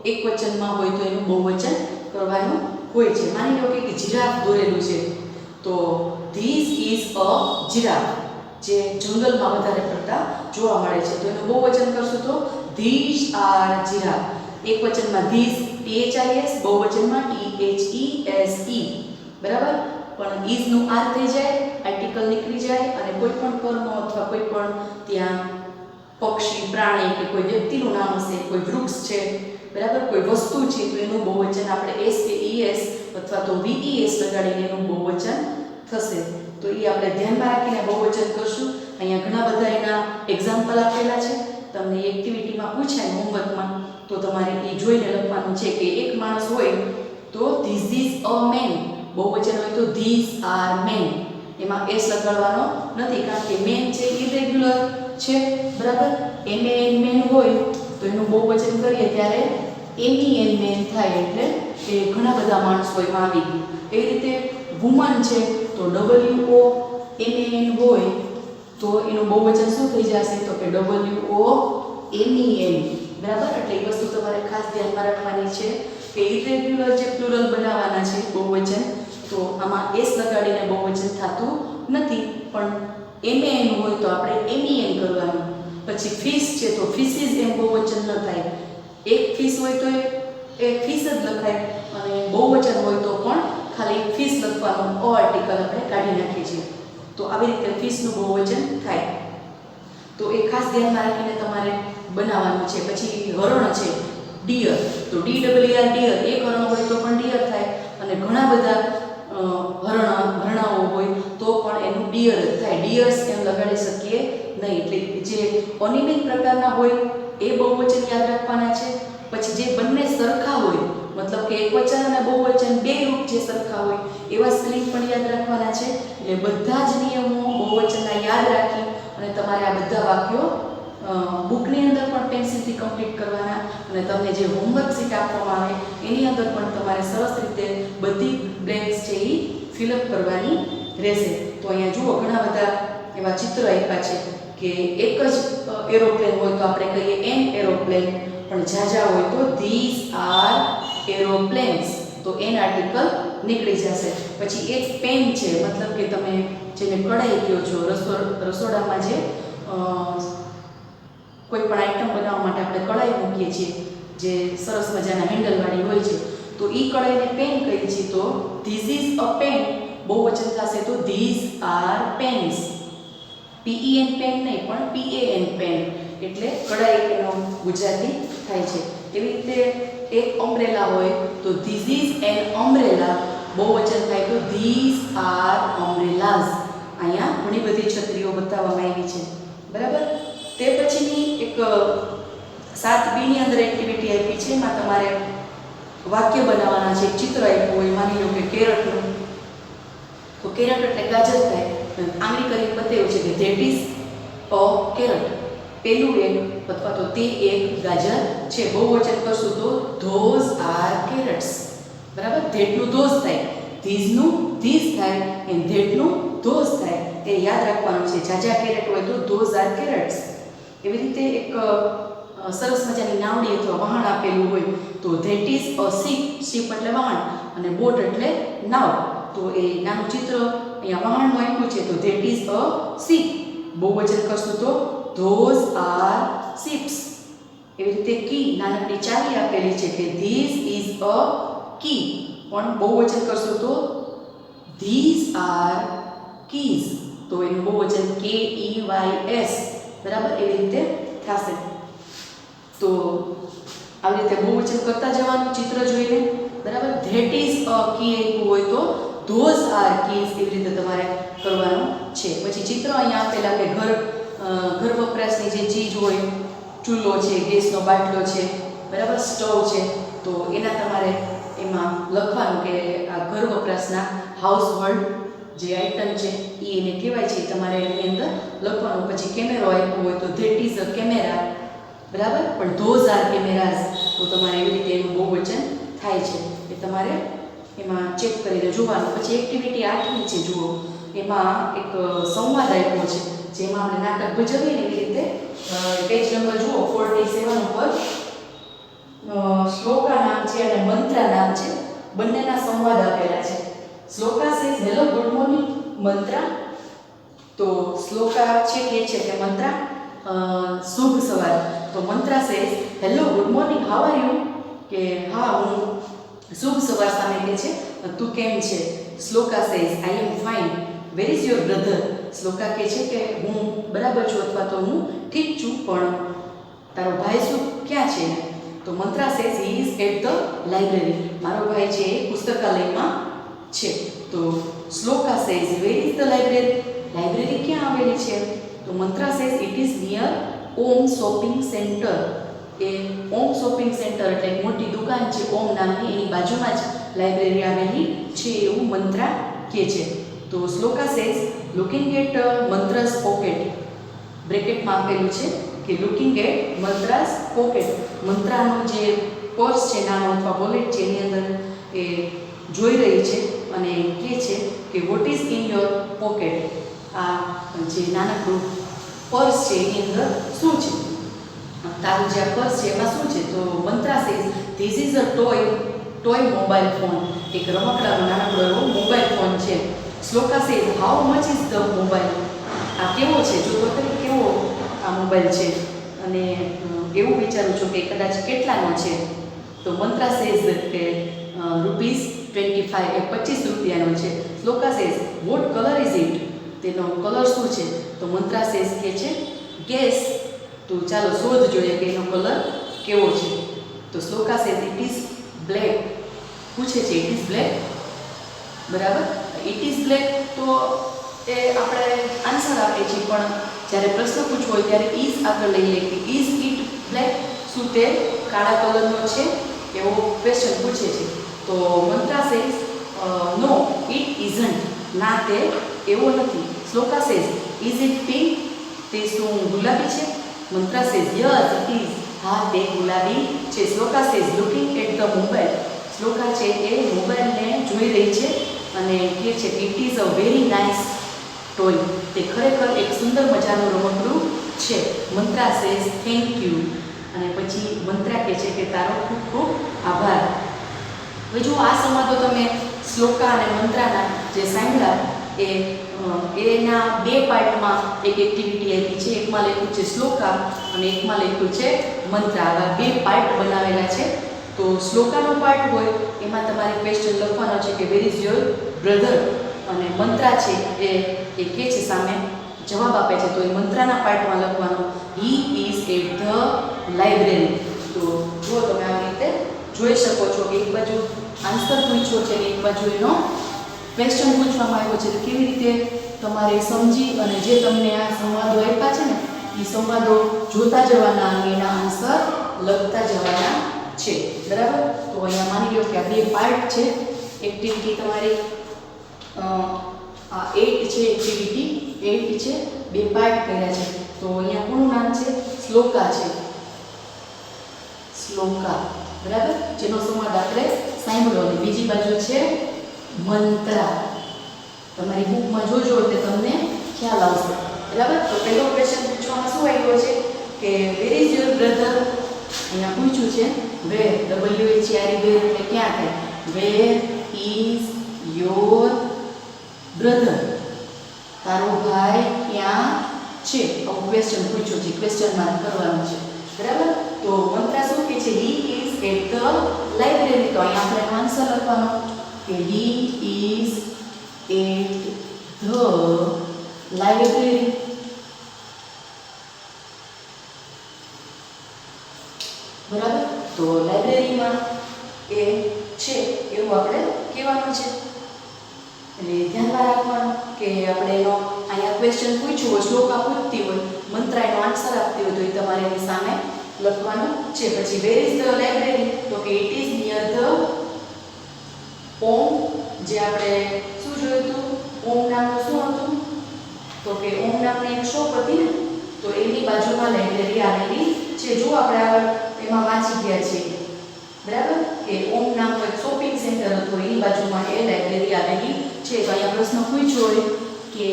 એક વચનમાં હોય તો એનું બહુવચન કરવાનું હોય છે. માની લો કે જીરાફ દોરેલું છે, તો ધીસ ઇઝ અ જીરાફ, જે જંગલમાં વધારે પડતા જોવા મળે છે, તો એનું બહુવચન કરશું તો ધીસ આર જીરાફ. એક વચનમાં ધીસ THIS, બહુવચનમાં THESE, બરાબર. પણ ઇઝ નું આર થઈ જાય, આર્ટિકલ નીકળી જાય અને કોઈ પણ કર્મ અથવા કોઈ પણ ત્યાં પક્ષી, પ્રાણી કે કોઈ વ્યક્તિનું નામ હશે, કોઈ વૃક્ષ છે, બરાબર, કોઈ વસ્તુ છે, તો એનું બહુવચન આપણે S કે ES અથવા તો VES લગાડીને એનું બહુવચન થશે. તો એ આપણે ધ્યાનમાં રાખીને બહુવચન કરશું. અહીંયા ઘણા બધા એના એક્ઝામ્પલ આપેલા છે. તમને એક્ટિવિટીમાં પૂછાય હોમવર્કમાં, તો તમારે એ જોઈને લખવાનું છે કે એક માણસ હોય તો ધીસ ઇઝ અ મેન, બહુવચન હોય તો ધીસ આર મેન. એમાં એસ લગાડવાનો નથી, કારણ કે મેન છે ઇરેગ્યુલર છે, બરાબર. MEN મેન હોય તો એનું બહુવચન કરીએ ત્યારે MEN મેન થાય, એટલે એ ઘણા બધા માણસો એમાં આવી ગયું. એવી રીતે વુમન છે તો WOMAN હોય તો એનું બહુવચન શું થઈ જશે, તો કે WOMEN, બરાબર. એટલે એ વસ્તુ તમારે ખાસ ધ્યાનમાં રાખવાની છે કે ઇરેગ્યુલર જે પ્લુરલ બનાવવાના છે બહુવચન, તો આમાં એસ લગાડીને બહુવચન થતું નથી, પણ MAN હોય તો આપણે MEN કરવાનું. પછી ફિશ છે તો ફિશિસ એમ બહુવચન ન થાય. એક ફિશ હોય તો એ ફિશ જ લખાય, અને બહુવચન હોય તો પણ ખાલી ફિશ લખવાનું, ઓ આર્ટિકલ આપણે કાઢી નાખીએ છીએ. તો આવી રીતે ફિશનું બહુવચન થાય. તો એ ખાસ ધ્યાનમાં રાખીને તમારે બનાવવાનું છે. પછી હરણ છે ડિયર, તો DEER ડિયર, એક હરણ હોય તો પણ ડિયર થાય, અને ઘણા બધા હરણાઓ હોય તો પણ એનું ડિયર જ થાય. ડિયર્સ એમ લગાડી શકીએ નહીં. એટલે જે અનિયમિત પ્રકારના હોય એ બહુવચન યાદ રાખવાના છે. પછી જે બંને સરખા હોય, મતલબ કે એકવચન અને બહુવચન બે રૂપ જે સરખા હોય એવા સ્પેલિંગ પણ યાદ રાખવાના છે. એટલે બધા જ નિયમો બહુવચનના યાદ રાખી અને તમારે આ બધા વાક્યો બુકની અંદર પણ પેન્સિલથી કમ્પ્લીટ કરવાના, અને તમને જે હોમવર્ક શીટ આપવામાં આવે એની અંદર પણ તમારે સરસ રીતે બધી બ્લેન્ક્સ છે એ ફિલઅપ કરવાની રહેશે. તો અહીંયા જુઓ ઘણા બધા એવા ચિત્ર આપ્યા છે કે એક જ એરોપ્લેન હોય તો આપણે કહીએ એન એરોપ્લેન, પણ ઝાઝા હોય તો ધીસ આર એરોપ્લેન્સ, તો એન આર્ટિકલ નીકળી જશે. પછી એક પેન છે, મતલબ કે તમે જેને કઢાઈ કહો છો, રસોડામાં જે કોઈ પણ આઈટમ બનાવવા માટે આપણે કઢાઈ મૂકીએ છીએ, જે સરસ મજાના હેન્ડલવાળી હોય છે, તો એ કઢાઈને પેન કહીએ છીએ. તો ધીસ ઇઝ અ પેન, બહુવચન થશે તો this are pens. PEN pen નહીં, પણ PAN પેન, એટલે કઢાઈ એનો ગુજરાતી થાય છે. એવી રીતે એક અમ્બ્રેલા હોય તો ધીસ ઇઝ એન અમ્બ્રેલા, બહુવચન થાય તો ધીસ આર અમ્બ્રેલાઝ. અહીંયા ઘણી બધી છત્રીઓ બતાવવામાં આવી છે, બરાબર. તે પછીની એક 7B ની અંદર એક્ટિવિટી આપી છે. એમાં તમારે વાક્ય બનાવવાના છે. ચિત્ર આપ્યું હોય, માની લો કે કેરટનું, તો કેરટ એટલે ગાજર થાય. આંગળી કરીને બતાવ્યું છે કે ધેટ ઇઝ અ કેરટ, પેલું એક અથવા તો તે એક ગાજર છે. બહુવચન કરશું તો ધોઝ આર કેરટ્સ, બરાબર. ધેટનું ધોઝ થાય, ધીઝનું ધીઝ થાય, એન્ડ ધેટનું ધોઝ થાય. એ યાદ રાખવાનું છે. ઝાઝા કેરેટ હોય તો ધોઝ આર કેરટ્સ. એવી રીતે એક સરસ મજાની નાવડી અથવા વહાણ આપેલું હોય તો that is a ship, ship એટલે વહાણ, અને બોટ એટલે નાવ. તો એ નાનું ચિત્ર અહીંયા વહાણનું આપ્યું છે તો ધેટ ઇઝ અ શીપ, બહુવચન કરશું તો ધોઝ આર શિપ્સ. એવી રીતે કી, નાનકડી ચાવી આપેલી છે કે ધીસ ઇઝ અ કી, પણ બહુવચન કરશું તો ધીસ આર કીઝ, તો એનું બહુવચન KEYS, બરાબર. એવી રીતે થશે. તો આવી રીતે બહુવચન કરતા જવાનું ચિત્ર જોઈને, બરાબર. ધેટ ઇઝ અ કી આપ્યું હોય તો ધોઝ આર કીઝ, એવી રીતે તમારે કરવાનું છે. પછી ચિત્ર અહીંયા આપેલા કે ઘર વપરાશની જે ચીજ હોય, ચૂલો છે, ગેસનો બાટલો છે, બરાબર, સ્ટવ છે, તો એના તમારે એમાં લખવાનું કે આ ઘર વપરાશના હાઉસ હોલ્ડ જે આઇટમ છે એ એને કહેવાય છે, તમારે એની અંદર લખવાનું. પછી કેમેરો આપ્યો હોય તો ધેટ ઇઝ અ કેમેરા, બરાબર, પણ ધોઝ આર કેમેરાઝ, તો તમારે એવી રીતે એનું બહુવચન થાય છે. એ તમારે એમાં ચેક કરીને જોવાનું. પછી એક્ટિવિટી 8ની છે, જુઓ. એમાં એક સંવાદ આપ્યો છે, જેમાં આપણે નાટક ભજવીએ ને એવી રીતે પેજ નંબર જુઓ 14 47 ઉપર શ્લોકા નામ છે અને મંત્રા નામ છે, બંનેના સંવાદ આપેલા છે. Shloka says hello good morning મંત્રા. તો શ્લોકા છે કે મંત્રા શુભ સવાર. તો Mantra says hello good morning how are you, કે હા હું શુભ સવાર સામે કે છે તું કેમ છે. Shloka says I am fine, where is your brother. Shloka કે છે કે હું બરાબર છું અથવા તો હું ઠીક છું, પણ તારો ભાઈ શું ક્યાં છે. તો Mantra says he is at the library, મારો ભાઈ છે એ પુસ્તકાલયમાં છે. તો Shloka says where is the library, library ક્યાં આવેલી છે. તો Mantra says it is near Om shopping centre. એ ઓમ શોપિંગ સેન્ટર એટલે મોટી દુકાન છે ઓમ નામની, એની બાજુમાં જ લાઇબ્રેરી આવેલી છે એવું મંત્રા કહે છે. તો Shloka says looking at Mantra's pocket, બ્રેકેટમાં આપેલું છે કે લુકિંગ એટ મંત્રાસ પોકેટ, મંત્રાનો જે પર્સ છે નાનો અથવા વોલેટ છે એની અંદર એ જોઈ રહી છે અને કહે છે કે what is in your pocket, આ જે નાનકડું પર્સ છે એની અંદર શું છે, તારું જે પર્સ છે એમાં શું છે. તો Mantra says this is a toy mobile phone, એક રમકડાનો નાનકડો એવો મોબાઈલ ફોન છે. Shloka says how much is the mobile, આ કેવો છે, જો તો ખરી કેવો આ મોબાઈલ છે, અને એવું વિચારું છું કે કદાચ કેટલાનો છે. તો મંત્રા સેઝ કે ₹25, એ 25 રૂપિયાનો છે. Shloka says what colour is it, તેનો કલર શું છે. તો મંત્રા સેઝ કે છે ગેસ, તો ચાલો શોધ જોઈએ કે એનો કલર કેવો છે. તો Shloka says it is black, પૂછે છે ઇટ ઇઝ બ્લેક, બરાબર. ઇટ ઇઝ બ્લેક તો એ આપણે આન્સર આપીએ છીએ, પણ જ્યારે પ્રશ્ન પૂછવો હોય ત્યારે ઇઝ આગળ લઈ લે કે ઇઝ ઇટ બ્લેક, શું તે કાળા કલરનો છે, એવો ક્વેશ્ચન પૂછે છે. તો Mantra says no it isn't, ના તે એવો નથી. Shloka says is it pink, તે શું ગુલાબી છે. Mantra says yes it is, હા તે ગુલાબી છે. Shloka says looking at the mobile, Shloka છે એ મોબાઈલને જોઈ રહી છે અને કહે છે it is a very nice toy, તે ખરેખર એક સુંદર મજાનું રમકડું છે. મંત્રા સેઝ થેન્ક યુ, અને પછી મંત્રા કહે છે કે તારો ખૂબ ખૂબ આભાર. હવે જો આ સંવાદો તમે શ્લોકા અને મંત્રાના જે સાંભળ્યા એના બે પાર્ટમાં એક એક્ટિવિટી આપી છે. એકમાં લખ્યું છે શ્લોકા અને એકમાં લખ્યું છે મંત્રા. આવા બે પાર્ટ બનાવેલા છે. તો શ્લોકાનો પાર્ટ હોય એમાં તમારે ક્વેશ્ચન લખવાનો છે કે વેર ઇઝ યોર બ્રધર, અને મંત્રા છે એ કહે છે સામે જવાબ આપે છે, તો એ મંત્રાના પાર્ટમાં લખવાનો he is at the library. તો જો તમે આવી રીતે જોઈ શકો છો કે એક બાજુ આન્સર પૂછ્યો છે અને એક બાજુ એનો ક્વેશ્ચન પૂછવામાં આવ્યો છે. તો કેવી રીતે તમારે સમજી અને જે તમને આ સંવાદો આપ્યા છે ને એ સંવાદો જોતા જવાના અને એના આન્સર લખતા જવાના છે, બરાબર. તો અહીંયા માની લો કે આ બે પાર્ટ છે એક્ટિવિટી તમારી, આ 8 છે એક્ટિવિટી 8 છે, બે પાર્ટ કર્યા છે. તો અહીંયા કોનું નામ છે શ્લોકા છે, શ્લોકા, બરાબર, જેનો સંવાદ આપણે સાંભળ્યો. અને બીજી બાજુ છે મંત્રા. તમારી બુકમાં જોજો એટલે તમને ખ્યાલ આવશે, બરાબર. તો પહેલો ક્વેશ્ચન પૂછવામાં શું આવ્યો છે કે વેર ઇઝ યોર બ્રધર, અહીંયા પૂછ્યું છે વેર, WHERE વેર એટલે ક્યાં થાય, વેર ઇઝ યોર બ્રધર, તારો ભાઈ ક્યાં છે, આવું ક્વેશ્ચન પૂછ્યું છે, ક્વેશ્ચન માર્ક કરવાનું છે, બરાબર. તો મંત્રા શું કહે છે he is at the library. તો અહીંયા આપણે આન્સર લખવાનો કે he is at the library, બરાબર. તો લાઇબ્રેરીમાં એ છે એવું આપણે કહેવાનું છે. એટલે ધ્યાનમાં રાખવાનું કે આપણે એનો અહીંયા ક્વેશ્ચન પૂછ્યું હોય, શ્લોકા પૂછતી હોય, મંત્રા એનો આન્સર આપતી હોય તો એ તમારે એની સામે લખવાનું છે. પછી વેર ઇઝ ધ લાઇબ્રેરી, તો કે ઇટ ઇઝ નિયર ધ ઓમ, જે આપણે શું જોયું હતું, ઓમ નામનું શું હતું, તો કે ઓમ નામની એક શોપ હતી ને, તો એની બાજુમાં લાઇબ્રેરી આવેલી છે. જો આપણે આગળ એમાં વાંચી ગયા છીએ, બરાબર, કે ઓમ નામનું એક શોપિંગ સેન્ટર હતું, એની બાજુમાં એ લાઇબ્રેરી આવેલી છે. તો અહીંયા પ્રશ્ન પૂછ્યો હોય કે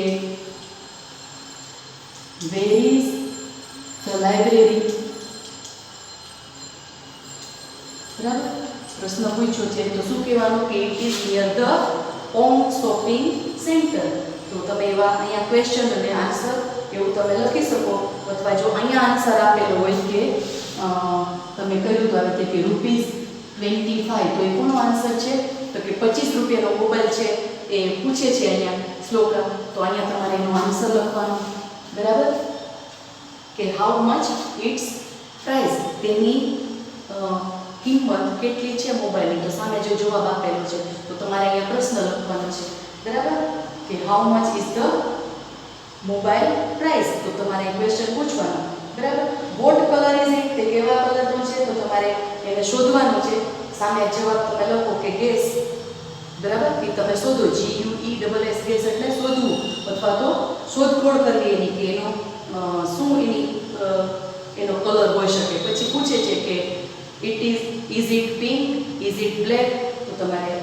વેર ઇઝ ધ લાઇબ્રેરી, બરાબર. પ્રશ્ન પૂછ્યો છે તો શું કહેવાનું કે it is near the home shopping centre. તો તમે એવા અહીંયા ક્વેશ્ચન અને આન્સર એવું તમે લખી શકો, અથવા જો અહીંયા આન્સર આપેલો હોય કે તમે કહ્યું તો આવે કે ₹25, તો એ કોનો આન્સર છે? તો કે 25 રૂપિયાનો મોબાઈલ છે એ પૂછે છે અહીંયા શ્લોકા, તો અહીંયા તમારે એનો આન્સર લખવાનો. બરાબર, કે હાઉ મચ ઇટ્સ પ્રાઇસ, તેની કિંમત કેટલી છે મોબાઈલની. તો સામે જો જવાબ આપેલો છે તો તમારે અહીંયા પ્રશ્ન લખવાનો છે. બરાબર, કે how much is the mobile price, તો તમારે ક્વેશ્ચન પૂછવાનો. બરાબર, વોટ કલર ઇઝ ઇટ, તે કેવા કલરનો છે, તો તમારે એને શોધવાનું છે. સામે જવાબ તમે લખો કે ગેસ. બરાબર, કે તમે શોધો, GUESS ગેસ એટલે શોધવું, અથવા તો શોધખોળ કરવી એની કે એનો શું એનો કલર હોઈ શકે. પછી પૂછે છે કે is it pink, is it black, તો તમારે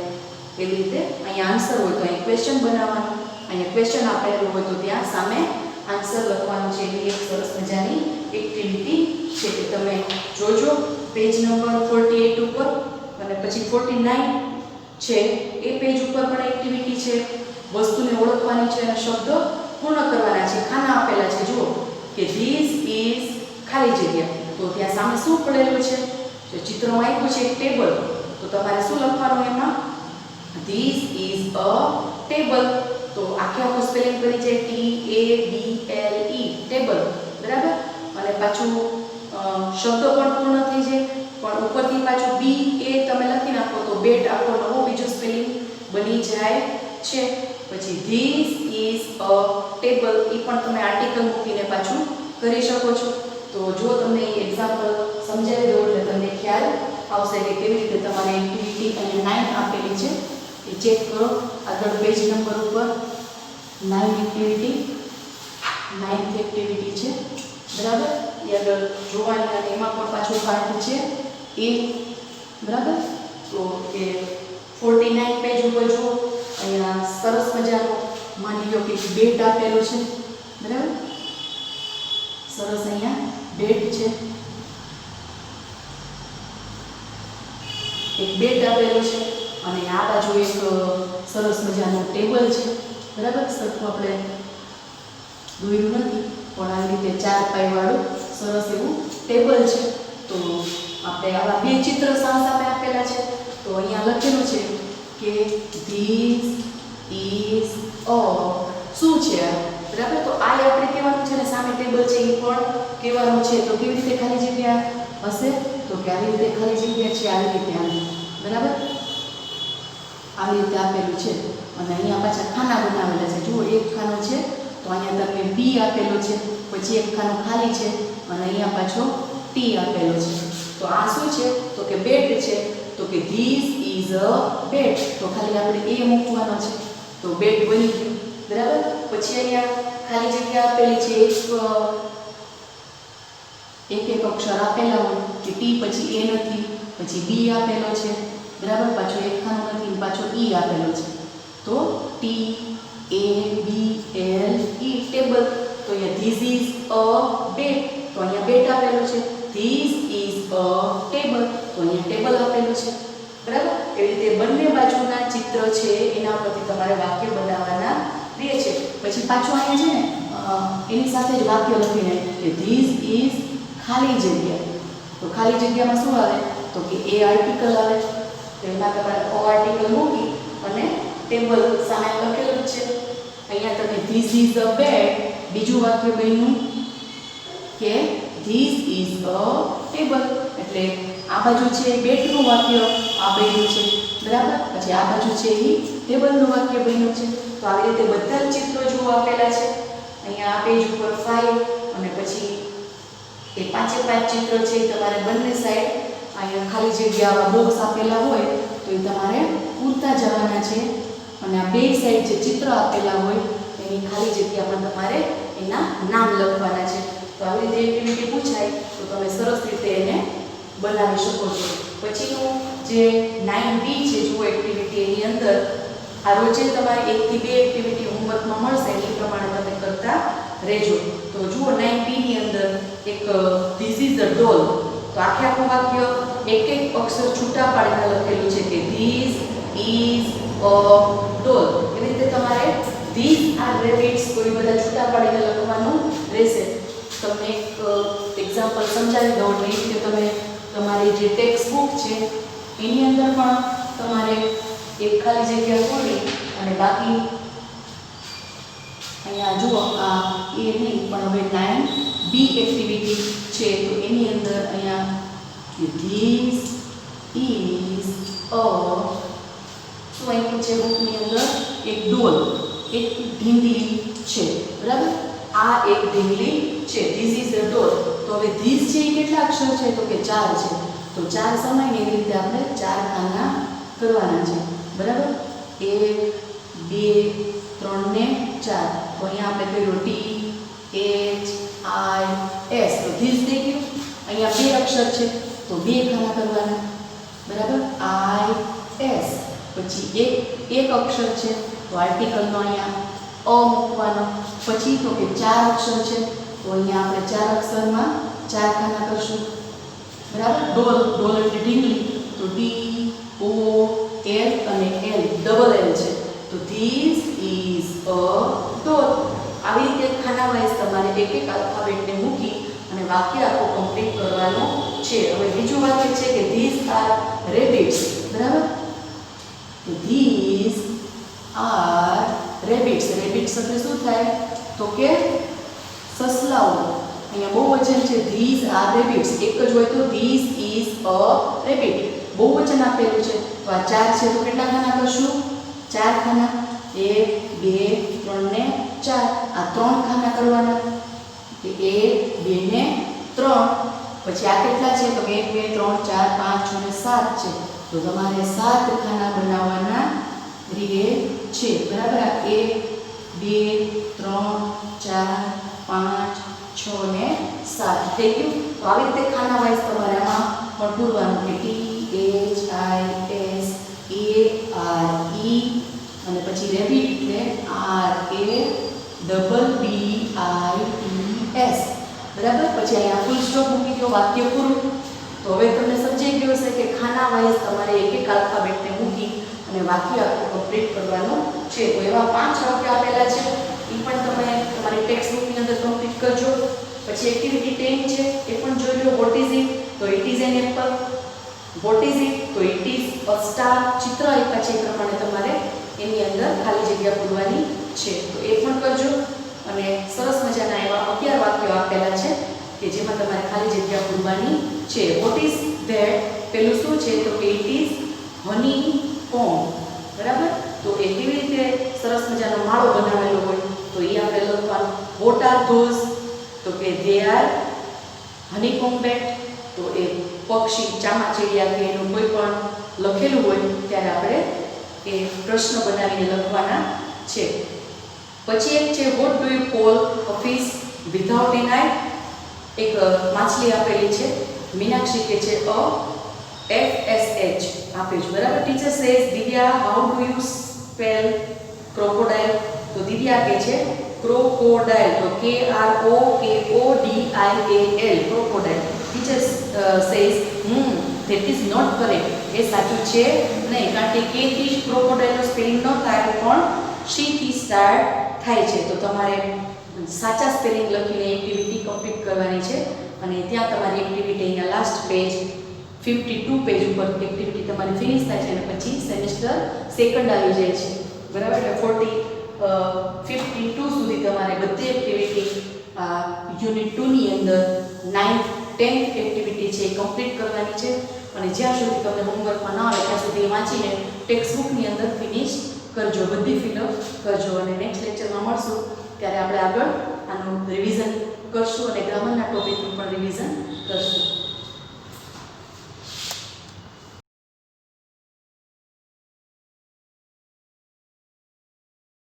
એવી રીતે અહીંયા આન્સર હોય તો અહીં ક્વેશ્ચન બનાવવાનું, અહીંયા ક્વેશ્ચન આપેલું હોય તો ત્યાં સામે આન્સર લખવાનું છે. એવી એક સરસ મજાની એક્ટિવિટી છે કે તમે જોજો પેજ નંબર 48 ઉપર, અને પછી 49 છે એ પેજ ઉપર પણ એક્ટિવિટી છે. વસ્તુને ઓળખવાની છે અને શબ્દ પૂર્ણ કરવાના છે. ખાના આપેલા છે, જુઓ કે ધીસ ઇઝ ખાલી જગ્યા, તો ત્યાં સામે શું પડેલું છે? જો ચિત્રમાં આપ્યું છે એક ટેબલ, તો તમારે શું લખવાનું એમાં? This is a table. તો આખું સ્પેલિંગ કરી છે TABLE, ટેબલ. બરાબર, અને પાછું શબ્દ પણ પૂર્ણ થઈ જાય, પણ ઉપરથી પાછું BA તમે લખી નાખો તો બેડ આખો નવો બીજો સ્પેલિંગ બની જાય છે. પછી ધીસ ઇઝ અ ટેબલ, એ પણ તમે આર્ટિકલ મૂકીને પાછું કરી શકો છો. તો જો તમને એક્ઝામ્પલ સમજાવી દઉં એટલે તમને ખ્યાલ આવશે કે કેવી રીતે તમારે એક્ટિવિટી અને 9 આપેલી છે એ ચેક કરો. આગળ પેજ નંબર ઉપર 9 એક્ટિવિટી, 9th એક્ટિવિટી છે. બરાબર, એ આગળ જોવાની, અને એમાં પણ પાછું પાર્ટ છે એ. બરાબર, તો એ 49 પેજ ઉપર જુઓ, અહીંયા સરસ મજાનો માની લો કે બેટ આપેલો છે. બરાબર, સરસ અહીંયા બેટ છે, એક બેટ આપેલો છે, અને આ બાજુ એક સરસ મજાનો ટેબલ છે. બરાબર, સરખું આપણે દોર્યું નથી પણ આવી રીતે 4 પાઈવાળું સરસ એવું ટેબલ છે. તો આપણે આવા બે ચિત્ર સામે આપેલા છે, તો અહીંયા લખેલું છે કે ધીસ ઇઝ અ, શું છે આ? બરાબર, તો આ આપણે કહેવાનું છે ને સામે ટેબલ છે એ પણ કહેવાનું છે. તો કેવી રીતે ખાલી જગ્યા હશે? તો કે આવી રીતે ખાલી જગ્યા છે, આવી રીતે આવી. બરાબર, આવી રીતે આપેલું છે, અને અહીંયા પાછા ખાના બનાવેલા છે. જુઓ, એક ખાનો છે તો અહીંયા તમે B આપેલો છે, પછી એક ખાનો ખાલી છે, અને અહીંયા પાછો T આપેલો છે. તો આ શું છે? તો કે બેટ છે. તો કે ધીસ ઇઝ અ બેટ, તો ખાલી આપણે A મૂકવાનો છે, તો બેટ બની ગયું. બરાબર, પછી અહીંયા ખાલી જગ્યા આપેલી છે, એક અક્ષર આપેલા હોય કે T, પછી A નથી, પછી B આપેલો છે. બરાબર, પાછો એક ખાનો નથી, પાછો E આપેલો છે, તો TABLE, ટેબલ. તો અહીંયા ધીસ ઇઝ અ બેટ, તો અહીંયા બેટ આપેલો છે. ધીસ ઇઝ અ ટેબલ, તો અહીંયા ટેબલ આપેલું છે. બરાબર, એવી રીતે બંને બાજુના ચિત્ર છે એના પરથી તમારે વાક્ય બનાવવાના રહે છે. પછી પાછું અહીંયા છે ને એની સાથે જ વાક્ય લખીને કે ધીસ ઇઝ ખાલી જગ્યા. તો ખાલી જગ્યામાં શું આવે? તો કે એ આર્ટિકલ આવે, તો એમાં તમારે ઓ આર્ટિકલ મૂકી અને ટેબલ સામે લખેલું જ છે. અહીંયા તમે ધીસ ઇઝ અ બેડ, બીજું વાક્ય બન્યું કે ધીસ ઇઝ અ ટેબલ, એટલે આ બાજુ છે બેડનું વાક્ય આ બન્યું છે. બરાબર, પછી આ બાજુ છે એ ટેબલનું વાક્ય બન્યું છે. તો આવી રીતે બધા જ ચિત્રો જો આપેલા છે અહીંયા આ પેજ ઉપર 5, અને પછી એ 5 ચિત્ર છે તમારે બંને સાઈડ અહીંયા ખાલી જગ્યા આવા બોક્સ આપેલા હોય તો એ તમારે પૂરતા જવાના છે, અને આ બે સાઈડ જે ચિત્ર આપેલા હોય એની ખાલી જગ્યામાં તમારે એના નામ લખવાના છે. તો આવી રીતે એક્ટિવિટી પૂછાય તો તમે સરસ રીતે એને બનાવી શકો છો. પછીનું જે 9B છે જુઓ એક્ટિવિટી, એની અંદર આ રોજે તમારે 1 થી 2 એક્ટિવિટી હોમવર્કમાં મળશે, એ પ્રમાણે તમે કરતા રહેજો. તો જુઓ 9B ની અંદર એક ધીસ ઇઝ અ ડોલ, તો આખે આખું વાક્ય એક એક અક્ષર છૂટા પાડીને લખેલું છે કે ધીસ ઇઝ અ ડોલ. એવી રીતે તમારે ધીસ આર રેબિટ્સ કોઈ બધા છૂટા પાડીને લખવાનું રહેશે. તમને એક એક્ઝામ્પલ સમજાવી દઉં એટલે તમે તમારી જે ટેક્સ્ટ બુક છે એની અંદર પણ તમારે એક ખાલી જગ્યા છોડી અને બાકી અહીંયા જુઓ આ એ નહીં પણ હવે 9B એક્ટિવિટી છે તો એની અંદર અહીંયા ધીસ ઇઝ અ શું આપ્યું છે બુકની અંદર એક ડોલ, એક ઢીંગલી છે. બરાબર, આ એક ઢીંગલી છે. ધીસ ઇઝ અ ડોલ. તો હવે ધીસ છે એ કેટલા અક્ષર છે તો કે 4 છે. તો 4 સમયને એવી રીતે આપણે 4 ખાના કરવાના છે. બરાબર, 1 2 3 ને 4. તો અહીંયા આપણે કર્યું THIS. તો ધીસ થઈ ગયું. અહીંયા 2 અક્ષર છે તો 2 ખાના કરવાના. બરાબર, IS. પછી એક અક્ષર છે તો આર્ટિકલનો અહીંયા અ મૂકવાનો. પછી તો કે 4 અક્ષર છે તો અહીંયા આપણે 4 અક્ષરમાં 4 ખાના કરશું. બરાબર, ડોલ એટલે ઢીંગલી તો DOL અને L ડબલ L છે તો ધીસ ઇઝ અ ડોલ. આવી રીતે ખાના વાઇઝ તમારે એક એક આલ્ફાબેટને મૂકી અને વાક્ય આખું કમ્પ્લીટ કરવાનું છે. હવે બીજું વાક્ય છે કે ધીસ આર રેબિટ્સ. બરાબર, તો ધીસ આર રેબિટ્સ. રેબિટ્સ એટલે શું થાય તો કે સસલાઓ. અહીંયા બહુવચન છે ધીસ આર રેબિટ્સ. એક જ હોય તો ધીસ ઇઝ અ રેબિટ. બહુવચન આપેલું છે તો આ 4 છે તો કેટલા ખાના કરશું? 4 ખાના. 1 2 3 ને 4. આ 3 ખાના કરવાના. 1 2 ને 3. પછી આ કેટલા છે તો 1 2 3 4 5 6 ને 7 છે તો તમારે 7 ખાના બનાવવાના રહે છે. બરાબર, 1 2 3 4 5 6 ને 7 થઈ ગયું. તો આવી રીતે ખાના વાઇઝ તમારે આમાં પણ પૂરવાનું કે THIS ARE અને પછી રેબિટ એટલે RABBITS. બરાબર, પછી અહીંયા ફૂલ સ્ટોપ મૂકી દો, વાક્ય પૂરું. તો હવે તમને સમજાઈ ગયું હશે કે ખાના વાઇઝ તમારે એક એક આલ્ફાબેટને મૂકી અને વાક્ય આખું કમ્પ્લીટ કરવાનું છે. તો એવા 5 વાક્ય આપેલા છે એ પણ તમે તમારી ટેક્સ્ટ બુકની અંદર કમ્પ્લીટ કરજો. પછી એક્ટિવિટી 10 છે એ પણ જોઈ લો. વોટ ઇઝ ઇટ તો it is an apple. Vote is it તો ઇટ ઇઝ અ સ્ટાર. ચિત્ર આપ્યા છે એ પ્રમાણે તમારે એની અંદર ખાલી જગ્યા પૂરવાની છે. તો એ પણ કરજો. અને સરસ મજાના એવા 11 વાક્યો આપેલા છે કે જેમાં તમારે ખાલી જગ્યા પૂરવાની છે. વોટ ઇઝ ધેટ પેલું શું છે તો કે ઇટ ઇઝ હની કોમ્બ. બરાબર, તો એ કેવી રીતે સરસ મજાનો માળો બનાવેલો હોય તો એ આપણે લખવાનું. વોટ આર ધોઝ તો કે ધે આર હનીકોમ્બેટ. તો એ પક્ષી ચામાચીડિયા કે એનું કોઈ પણ લખેલું હોય ત્યારે આપણે એ પ્રશ્ન બનાવીને લખવાના છે. પછી એક છે what do you call a fish without an eye. એક માછલી આપેલી છે. મીનાક્ષી કે છે FSH આપે છે. બરાબર, teacher says Divya how do you spell crocodile. તો દિવ્યા કે છે ક્રોકોડાઇલ તો KROKODIAL crocodile. Teacher says that is not correct. એ સાચું છે નહીં કારણ કે કે થી ક્રોકોડાઇલનો સ્પેલિંગ ન થાય પણ સી થી સ્ટાર્ટ થાય છે. તો તમારે સાચા સ્પેલિંગ લખીને એક્ટિવિટી કમ્પ્લીટ કરવાની છે. અને ત્યાં તમારી એક્ટિવિટી અહીંયા લાસ્ટ પેજ 52 પેજ ઉપર એક્ટિવિટી તમારી ફિનિશ થાય છે અને પછી સેમેસ્ટર સેકન્ડ આવી જાય છે. બરાબર, એટલે 52 સુધી તમારે બધી એક્ટિવિટી યુનિટ 2 ની અંદર 9th 10th એક્ટિવિટી છે એ કમ્પ્લીટ કરવાની છે. અને જ્યાં સુધી તમને હોમવર્કમાં ના આવે ત્યાં સુધી વાંચીને ટેક્સ્ટ બુકની અંદર ફિનિશ કરજો, બધી ફિલઅપ કરજો. અને નેક્સ્ટ લેક્ચરમાં મળશું ત્યારે આપણે આગળ આનું રિવિઝન કરશું અને ગ્રામરના ટોપિક